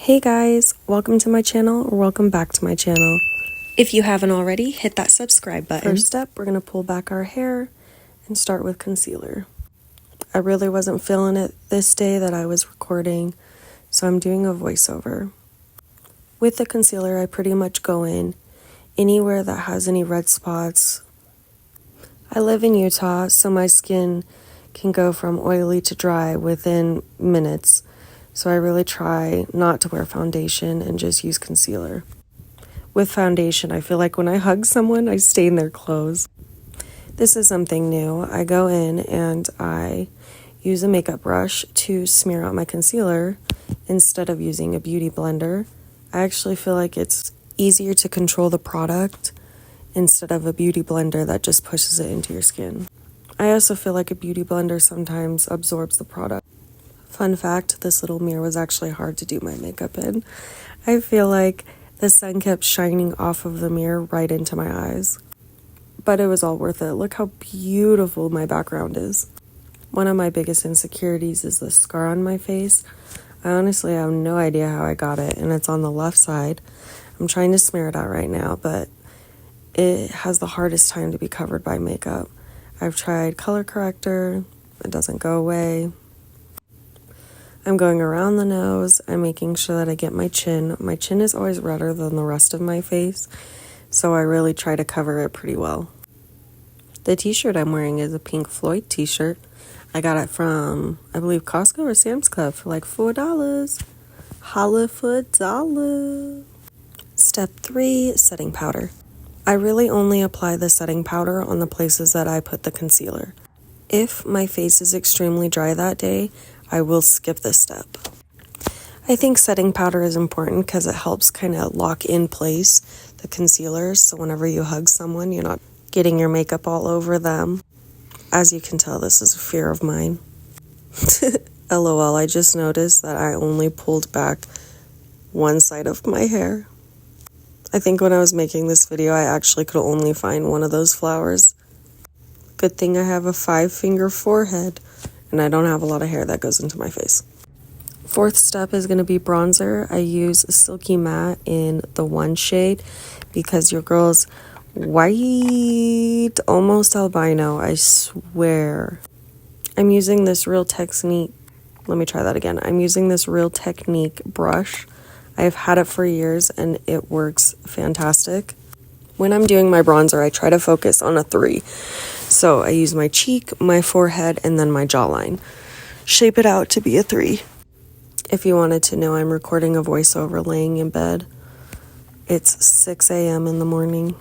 Hey guys, welcome to my channel or welcome back to my channel. If you haven't already, hit that subscribe button. First step, we're going to pull back our hair and start with concealer. I really wasn't feeling it this day that I was recording, so I'm doing a voiceover. With the concealer, I pretty much go in anywhere that has any red spots. I live in Utah, so my skin can go from oily to dry within minutes. So I really try not to wear foundation and just use concealer. With foundation, I feel like when I hug someone, I stain their clothes. This is something new. I go in and I use a makeup brush to smear out my concealer instead of using a beauty blender. I actually feel like it's easier to control the product instead of a beauty blender that just pushes it into your skin. I also feel like a beauty blender sometimes absorbs the product. Fun fact, this little mirror was actually hard to do my makeup in. I feel like the sun kept shining off of the mirror right into my eyes. But it was all worth it. Look how beautiful my background is. One of my biggest insecurities is the scar on my face. I honestly have no idea how I got it, and it's on the left side. I'm trying to smear it out right now, but it has the hardest time to be covered by makeup. I've tried color corrector, it doesn't go away. I'm going around the nose. I'm making sure that I get my chin. My chin is always redder than the rest of my face, so I really try to cover it pretty well. The t-shirt I'm wearing is a Pink Floyd t-shirt. I got it from, I believe, Costco or Sam's Club for like $4. Holla for a dollar. Step 3, setting powder. I really only apply the setting powder on the places that I put the concealer. If my face is extremely dry that day, I will skip this step. I think setting powder is important because it helps kind of lock in place the concealer, so whenever you hug someone, you're not getting your makeup all over them. As you can tell, this is a fear of mine. LOL, I just noticed that I only pulled back one side of my hair. I think when I was making this video, I actually could only find one of those flowers. Good thing I have a 5-finger forehead and I don't have a lot of hair that goes into my face. Fourth step is going to be bronzer. I use a Silky Matte in the 1 shade because your girl's white, almost albino, I swear. I'm using this Real Technique. Let me try that again. I'm using this Real Technique brush. I've had it for years and it works fantastic. When I'm doing my bronzer, I try to focus on a 3. So I use my cheek, my forehead, and then my jawline. Shape it out to be a 3. If you wanted to know, I'm recording a voiceover laying in bed. It's 6 a.m. in the morning.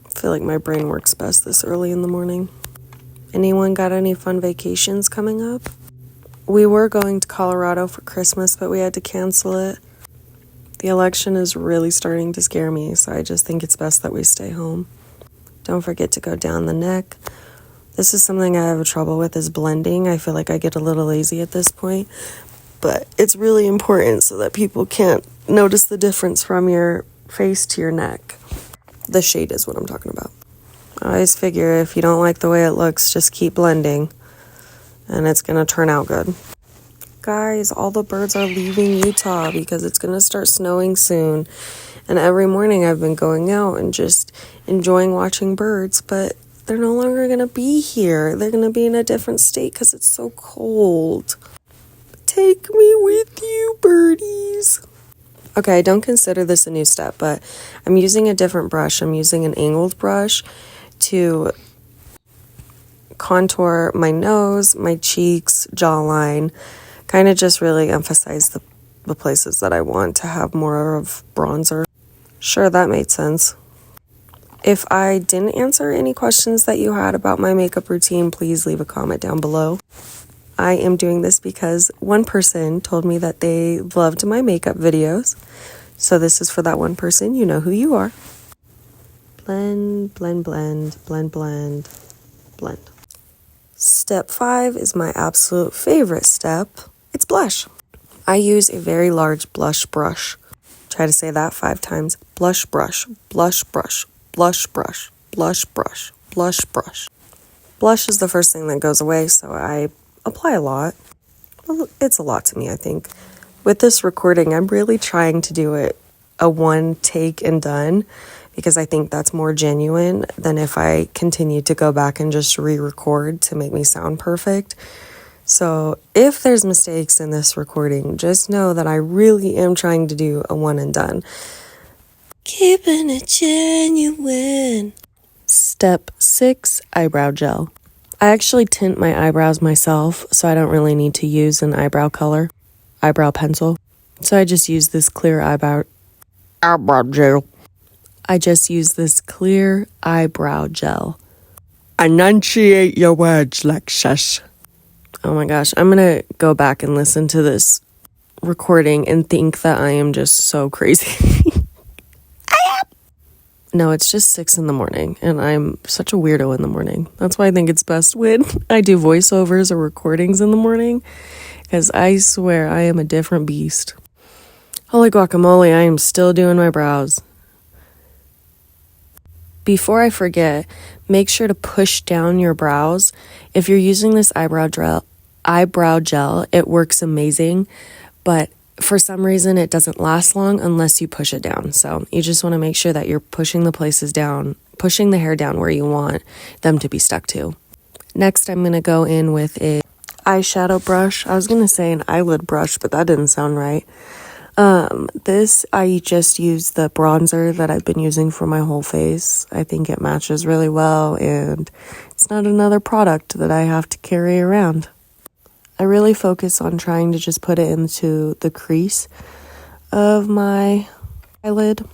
I feel like my brain works best this early in the morning. Anyone got any fun vacations coming up? We were going to Colorado for Christmas, but we had to cancel it. The election is really starting to scare me, so I just think it's best that we stay home. Don't forget to go down the neck. This is something I have trouble with, is blending. I feel like I get a little lazy at this point, but it's really important so that people can't notice the difference from your face to your neck. The shade is what I'm talking about. I always figure if you don't like the way it looks, just keep blending and it's going to turn out good. Guys, all the birds are leaving Utah because it's going to start snowing soon. And every morning I've been going out and just enjoying watching birds, but they're no longer going to be here. They're going to be in a different state because it's so cold. Take me with you, birdies. Okay, I don't consider this a new step, but I'm using a different brush. I'm using an angled brush to contour my nose, my cheeks, jawline, kind of just really emphasize the places that I want to have more of bronzer. Sure, that made sense. If I didn't answer any questions that you had about my makeup routine, please leave a comment down below. I am doing this because one person told me that they loved my makeup videos. So this is for that one person. You know who you are. Blend, blend, blend, blend, blend, blend. Step 5 is my absolute favorite step. It's blush. I use a very large blush brush. Try to say that 5 times. Blush brush, blush brush, blush brush, blush brush, blush brush. Blush is the first thing that goes away, so I apply a lot. Well, it's a lot to me, I think. With this recording, I'm really trying to do it a one take and done because I think that's more genuine than if I continue to go back and just re-record to make me sound perfect. So if there's mistakes in this recording, just know that I really am trying to do a one and done. Keeping it genuine. Step 6, eyebrow gel. I actually tint my eyebrows myself, so I don't really need to use an eyebrow pencil. So I just use this clear eyebrow gel. Enunciate your words, Lexus. Oh my gosh, I'm gonna go back and listen to this recording and think that I am just so crazy. No, it's just 6 a.m, and I'm such a weirdo in the morning. That's why I think it's best when I do voiceovers or recordings in the morning, because I swear I am a different beast. Holy guacamole, I am still doing my brows. Before I forget, make sure to push down your brows. If you're using this eyebrow gel, it works amazing, but for some reason, it doesn't last long unless you push it down. So you just want to make sure that you're pushing the hair down where you want them to be stuck to. Next, I'm going to go in with a eyeshadow brush. I was going to say an eyelid brush, but that didn't sound right. I just used the bronzer that I've been using for my whole face. I think it matches really well, and it's not another product that I have to carry around. I really focus on trying to just put it into the crease of my eyelid.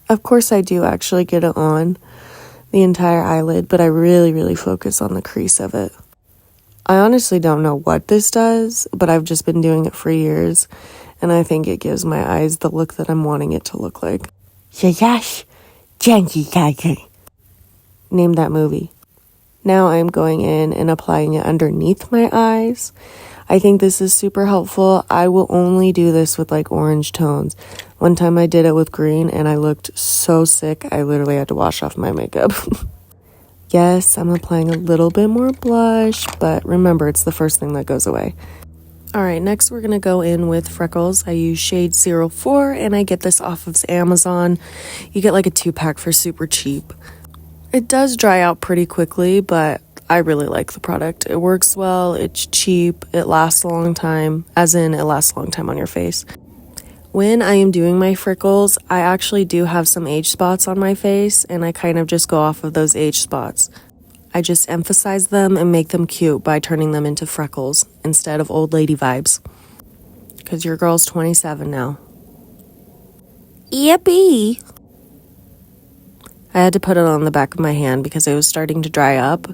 Of course, I do actually get it on the entire eyelid, but I really, really focus on the crease of it. I honestly don't know what this does, but I've just been doing it for years, and I think it gives my eyes the look that I'm wanting it to look like. Yes, name that movie. Now I'm going in and applying it underneath my eyes. I think this is super helpful. I will only do this with like orange tones. One time I did it with green and I looked so sick. I literally had to wash off my makeup. Yes, I'm applying a little bit more blush, but remember, it's the first thing that goes away. All right, next we're going to go in with freckles. I use shade 04 and I get this off of Amazon. You get like a 2-pack for super cheap. It does dry out pretty quickly, but I really like the product. It works well, it's cheap, it lasts a long time, as in it lasts a long time on your face. When I am doing my freckles, I actually do have some age spots on my face, and I kind of just go off of those age spots. I just emphasize them and make them cute by turning them into freckles instead of old lady vibes. Because your girl's 27 now. Yippee! I had to put it on the back of my hand because it was starting to dry up.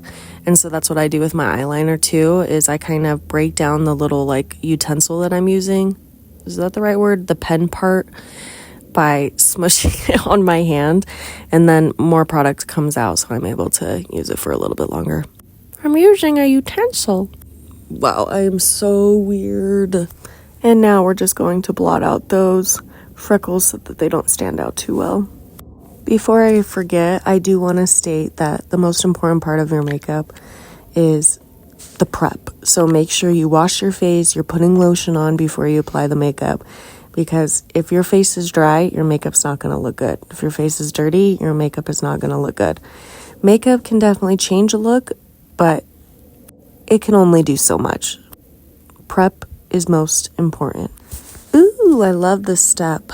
And so that's what I do with my eyeliner too, is I kind of break down the little like utensil that I'm using. Is that the right word? The pen part, by smushing it on my hand. And then more product comes out, so I'm able to use it for a little bit longer. I'm using a utensil. Wow, I am so weird. And now we're just going to blot out those freckles so that they don't stand out too well. Before I forget, I do want to state that the most important part of your makeup is the prep. So make sure you wash your face, you're putting lotion on before you apply the makeup. Because if your face is dry, your makeup's not going to look good. If your face is dirty, your makeup is not going to look good. Makeup can definitely change a look, but it can only do so much. Prep is most important. Ooh, I love this step.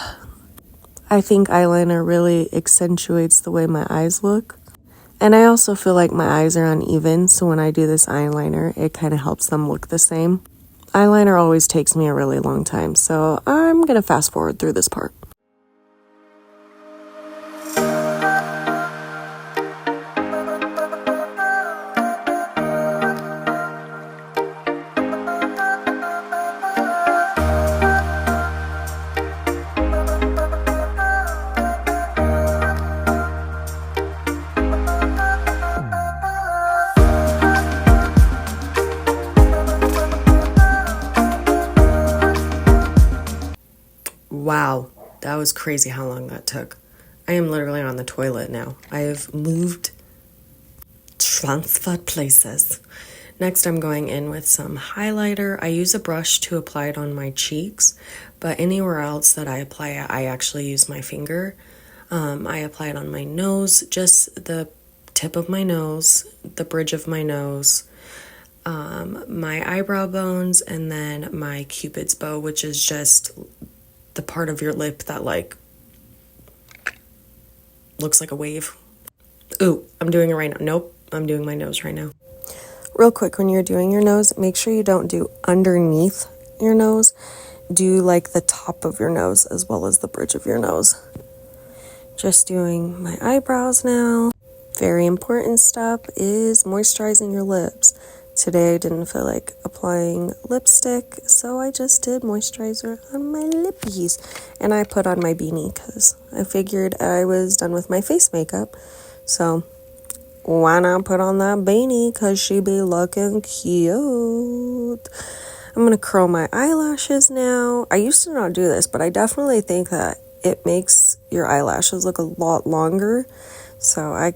I think eyeliner really accentuates the way my eyes look. And I also feel like my eyes are uneven, so when I do this eyeliner, it kind of helps them look the same. Eyeliner always takes me a really long time, so I'm going to fast forward through this part. Wow, that was crazy how long that took. I am literally on the toilet now. I have moved, transferred places. Next, I'm going in with some highlighter. I use a brush to apply it on my cheeks, but anywhere else that I apply it, I actually use my finger. I apply it on my nose, just the tip of my nose, the bridge of my nose, my eyebrow bones, and then my Cupid's bow, which is just the part of your lip that like looks like a wave. Ooh, I'm doing it right now. Nope, I'm doing my nose right now. Real quick, when you're doing your nose, make sure you don't do underneath your nose. Do like the top of your nose as well as the bridge of your nose. Just doing my eyebrows now. Very important step is moisturizing your lips. Today I didn't feel like applying lipstick, so I just did moisturizer on my lippies. And I put on my beanie because I figured I was done with my face makeup. So why not put on that beanie, because she be looking cute. I'm going to curl my eyelashes now. I used to not do this, but I definitely think that it makes your eyelashes look a lot longer. So I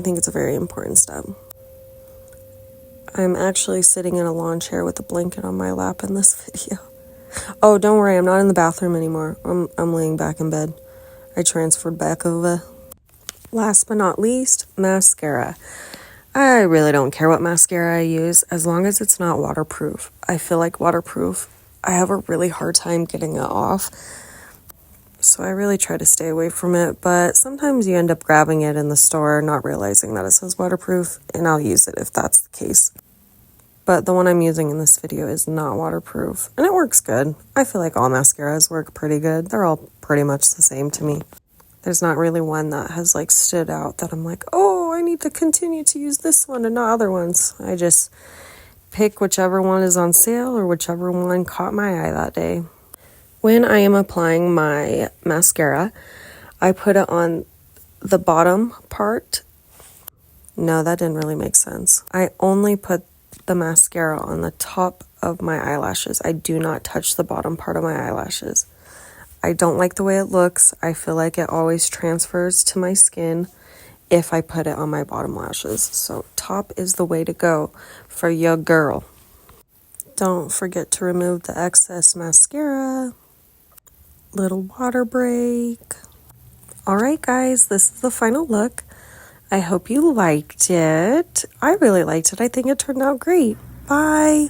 think it's a very important step. I'm actually sitting in a lawn chair with a blanket on my lap in this video. Oh, don't worry, I'm not in the bathroom anymore. I'm laying back in bed. I transferred back over. Last but not least, mascara. I really don't care what mascara I use as long as it's not waterproof. I feel like waterproof, I have a really hard time getting it off. So I really try to stay away from it, but sometimes you end up grabbing it in the store, not realizing that it says waterproof, and I'll use it if that's the case. But the one I'm using in this video is not waterproof, and it works good. I feel like all mascaras work pretty good. They're all pretty much the same to me. There's not really one that has like stood out that I'm like, oh, I need to continue to use this one and not other ones. I just pick whichever one is on sale or whichever one caught my eye that day. When I am applying my mascara, I put it on the bottom part. No, that didn't really make sense. I only put the mascara on the top of my eyelashes. I do not touch the bottom part of my eyelashes. I don't like the way it looks. I feel like it always transfers to my skin if I put it on my bottom lashes. So top is the way to go for your girl. Don't forget to remove the excess mascara. Little water break. Alright guys, this is the final look. I hope you liked it. I really liked it. I think it turned out great. Bye.